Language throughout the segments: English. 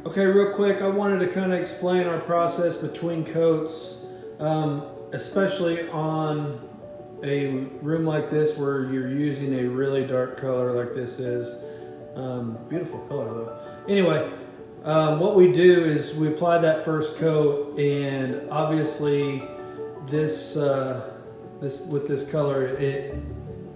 Okay, real quick, I wanted to kind of explain our process between coats, especially on a room like this where you're using a really dark color like this is. Beautiful color though. Anyway, what we do is we apply that first coat, and obviously this with this color,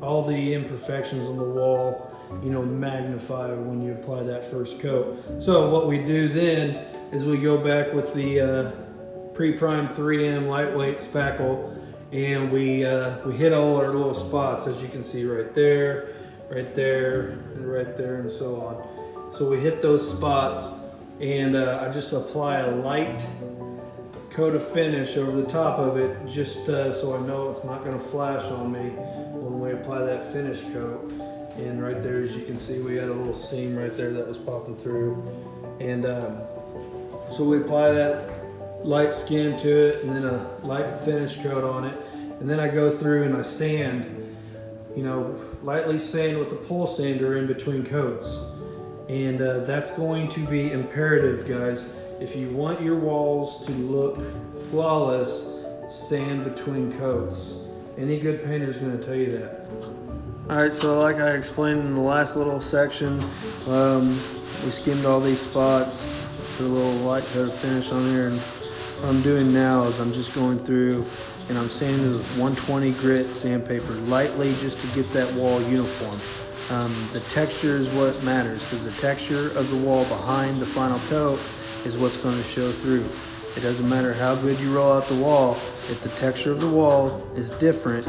all the imperfections on the wall, magnify when you apply that first coat. So what we do then is we go back with the pre-primed 3M lightweight spackle, and we hit all our little spots, as you can see right there, and right there, and so on. So we hit those spots, and I just apply a light coat of finish over the top of it, just so I know it's not going to flash on me when we apply that finish coat. And right there, as you can see, we had a little seam right there that was popping through. And so we apply that light skin to it, and then a light finish coat on it. And then I go through and I sand, lightly sand with the pole sander in between coats. And that's going to be imperative, guys. If you want your walls to look flawless, sand between coats. Any good painter is going to tell you that. Alright, so like I explained in the last little section, we skimmed all these spots, put a little light coat of finish on here, and what I'm doing now is I'm just going through and I'm sanding with 120 grit sandpaper lightly, just to get that wall uniform. The texture is what matters, because the texture of the wall behind the final coat is what's going to show through. It doesn't matter how good you roll out the wall, if the texture of the wall is different,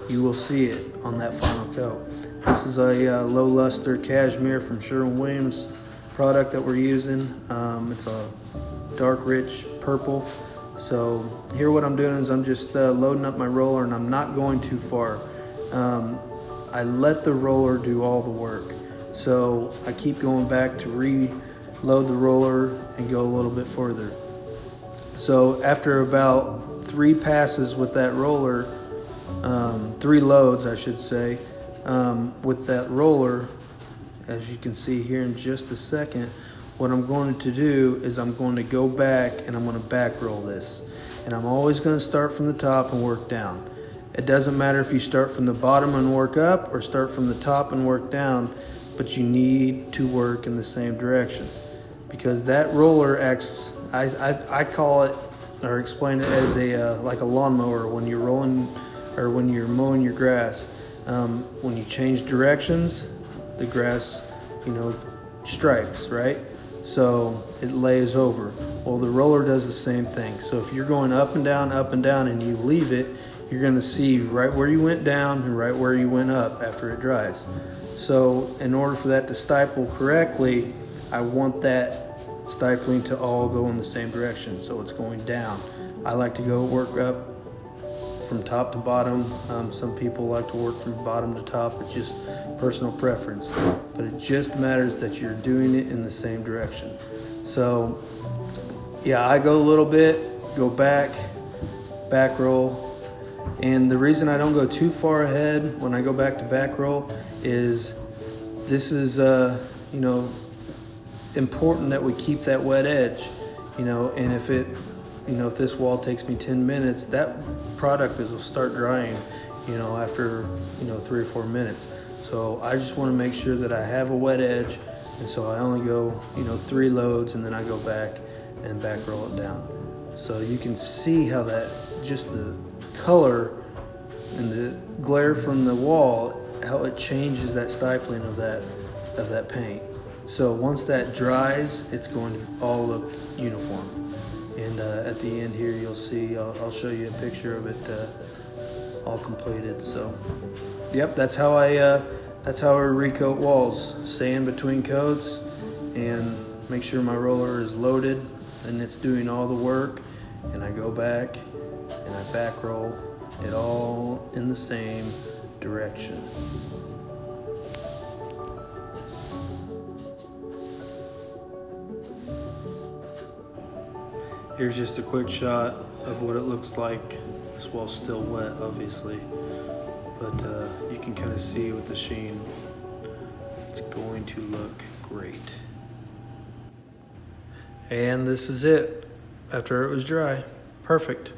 you will see it on that final coat. This is a low luster cashmere from Sherwin-Williams product that we're using. It's a dark rich purple. So here what I'm doing is I'm just loading up my roller, and I'm not going too far. I let the roller do all the work. So I keep going back to reload the roller and go a little bit further. So after about 3 passes with that roller, 3 loads I should say, with that roller, as you can see here in just a second, what I'm going to do is I'm going to go back and I'm going to back roll this. And I'm always going to start from the top and work down. It doesn't matter if you start from the bottom and work up, or start from the top and work down, but you need to work in the same direction. Because that roller acts, I call it, or explain it as like a lawnmower when you're rolling, or when you're mowing your grass. When you change directions, the grass, stripes, right? So it lays over. Well, the roller does the same thing. So if you're going up and down, and you leave it, you're going to see right where you went down and right where you went up after it dries. So in order for that to stipple correctly, I want that stippling to all go in the same direction, so it's going down. I like to go work up from top to bottom. Some people like to work from bottom to top. It's just personal preference, but it just matters that you're doing it in the same direction. So yeah, I go a little bit, go back roll. And the reason I don't go too far ahead when I go back to back roll is this is important that we keep that wet edge, and if if this wall takes me 10 minutes, that product will start drying, after 3 or 4 minutes. So I just want to make sure that I have a wet edge, and so I only go 3 loads, and then I go back and back roll it down. So you can see how that, just the color and the glare from the wall, how it changes that stippling of that paint. So once that dries, it's going to all look uniform. And at the end here, you'll see, I'll show you a picture of it all completed. So yep, that's how I recoat walls. Sand between coats and make sure my roller is loaded and it's doing all the work, and I go back and I back roll it all in the same direction. Here's just a quick shot of what it looks like. This wall's still wet, obviously, but you can kind of see with the sheen, it's going to look great. And this is it after it was dry. Perfect.